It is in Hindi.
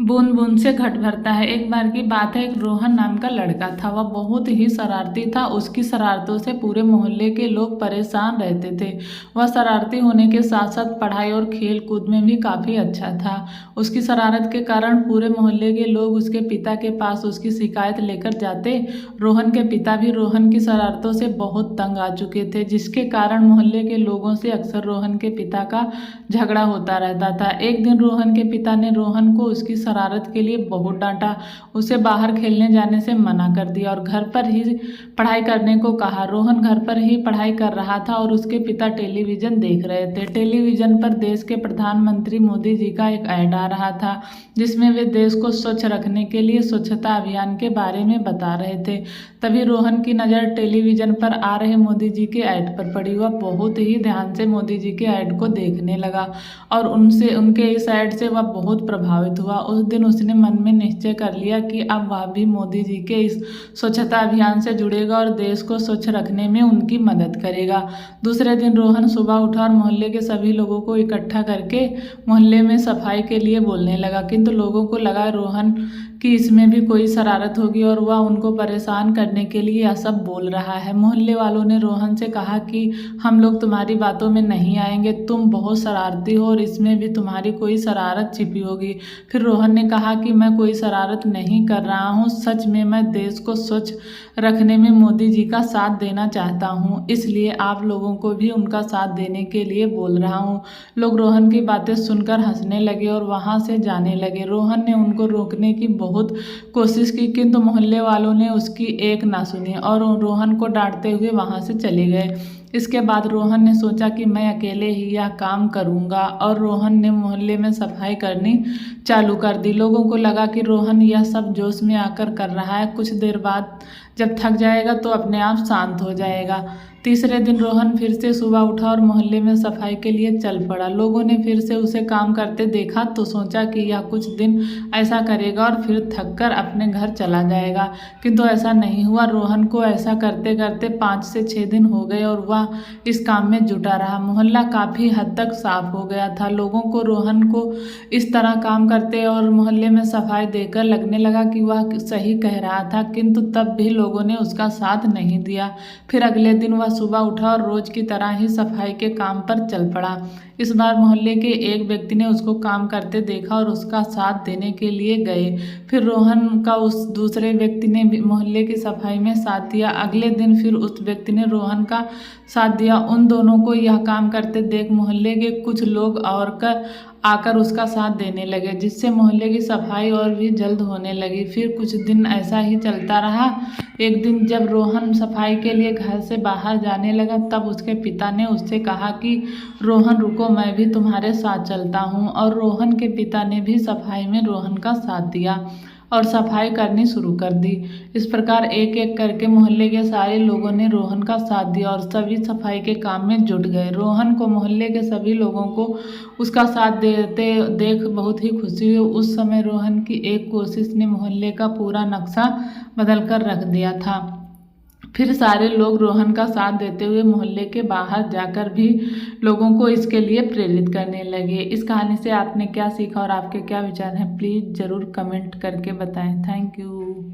बूंद बूंद से घट भरता है। एक बार की बात है, एक रोहन नाम का लड़का था। वह बहुत ही शरारती था। उसकी शरारतों से पूरे मोहल्ले के लोग परेशान रहते थे। वह शरारती होने के साथ साथ पढ़ाई और खेल कूद में भी काफ़ी अच्छा था। उसकी शरारत के कारण पूरे मोहल्ले के लोग उसके पिता के पास उसकी शिकायत लेकर जाते। रोहन के पिता भी रोहन की शरारतों से बहुत तंग आ चुके थे, जिसके कारण मोहल्ले के लोगों से अक्सर रोहन के पिता का झगड़ा होता रहता था। एक दिन रोहन के पिता ने रोहन को उसकी शरारत के लिए बहुत डांटा। उसे बाहर खेलने जाने से मना कर दिया और घर पर ही पढ़ाई करने को कहा। रोहन घर पर ही पढ़ाई कर रहा था और उसके पिता टेलीविज़न देख रहे थे। टेलीविज़न पर देश के प्रधानमंत्री मोदी जी का एक ऐड आ रहा था, जिसमें वे देश को स्वच्छ रखने के लिए स्वच्छता अभियान के बारे में बता रहे थे। तभी रोहन की नज़र टेलीविज़न पर आ रहे मोदी जी के ऐड पर पड़ी। वह बहुत ही ध्यान से मोदी जी के ऐड को देखने लगा और उनके इस ऐड से वह बहुत प्रभावित हुआ। उस दिन उसने मन में निश्चय कर लिया कि अब वह भी मोदी जी के इस स्वच्छता अभियान से जुड़ेगा और देश को स्वच्छ रखने में उनकी मदद करेगा। दूसरे दिन रोहन सुबह उठा और मोहल्ले के सभी लोगों को इकट्ठा करके मोहल्ले में सफाई के लिए बोलने लगा। किंतु लोगों को लगा रोहन कि इसमें भी कोई शरारत होगी और वह उनको परेशान करने के लिए यह सब बोल रहा है। मोहल्ले वालों ने रोहन से कहा कि हम लोग तुम्हारी बातों में नहीं आएंगे, तुम बहुत शरारती हो और इसमें भी तुम्हारी कोई शरारत छिपी होगी। फिर रोहन ने कहा कि मैं कोई शरारत नहीं कर रहा हूँ, सच में मैं देश को स्वच्छ रखने में मोदी जी का साथ देना चाहता हूँ, इसलिए आप लोगों को भी उनका साथ देने के लिए बोल रहा हूँ। लोग रोहन की बातें सुनकर हंसने लगे और वहाँ से जाने लगे। रोहन ने उनको रोकने की बहुत कोशिश की, किंतु मोहल्ले वालों ने उसकी एक ना सुनी और रोहन को डांटते हुए वहाँ से चले गए। इसके बाद रोहन ने सोचा कि मैं अकेले ही यह काम करूंगा और रोहन ने मोहल्ले में सफाई करनी चालू कर दी। लोगों को लगा कि रोहन यह सब जोश में आकर कर रहा है, कुछ देर बाद जब थक जाएगा तो अपने आप शांत हो जाएगा। तीसरे दिन रोहन फिर से सुबह उठा और मोहल्ले में सफाई के लिए चल पड़ा। लोगों ने फिर से उसे काम करते देखा तो सोचा कि यह कुछ दिन ऐसा करेगा और फिर थक कर अपने घर चला जाएगा, किंतु ऐसा नहीं हुआ। रोहन को ऐसा करते करते 5 से 6 दिन हो गए और वह इस काम में जुटा रहा। मोहल्ला काफ़ी हद तक साफ हो गया था। लोगों को रोहन को इस तरह काम करते और मोहल्ले में सफाई देकर लगने लगा कि वह सही कह रहा था, किंतु तब भी लोगों ने उसका साथ नहीं दिया। फिर अगले दिन वह सुबह उठा और रोज की तरह ही सफाई के काम पर चल पड़ा। इस बार मोहल्ले के एक व्यक्ति ने उसको काम करते देखा और उसका साथ देने के लिए गए। फिर रोहन का उस दूसरे व्यक्ति ने भी मोहल्ले की सफाई में साथ दिया। अगले दिन फिर उस व्यक्ति ने रोहन का साथ दिया। उन दोनों को यह काम करते देख मोहल्ले के कुछ लोग और आकर उसका साथ देने लगे, जिससे मोहल्ले की सफाई और भी जल्द होने लगी। फिर कुछ दिन ऐसा ही चलता रहा। एक दिन जब रोहन सफाई के लिए घर से बाहर जाने लगा, तब उसके पिता ने उससे कहा कि रोहन रुको, मैं भी तुम्हारे साथ चलता हूँ। और रोहन के पिता ने भी सफाई में रोहन का साथ दिया और सफाई करनी शुरू कर दी। इस प्रकार एक एक करके मोहल्ले के सारे लोगों ने रोहन का साथ दिया और सभी सफाई के काम में जुट गए। रोहन को मोहल्ले के सभी लोगों को उसका साथ देते देख बहुत ही खुशी हुई। उस समय रोहन की एक कोशिश ने मोहल्ले का पूरा नक्शा बदल कर रख दिया था। फिर सारे लोग रोहन का साथ देते हुए मोहल्ले के बाहर जाकर भी लोगों को इसके लिए प्रेरित करने लगे। इस कहानी से आपने क्या सीखा और आपके क्या विचार हैं, प्लीज़ ज़रूर कमेंट करके बताएं। Thank you.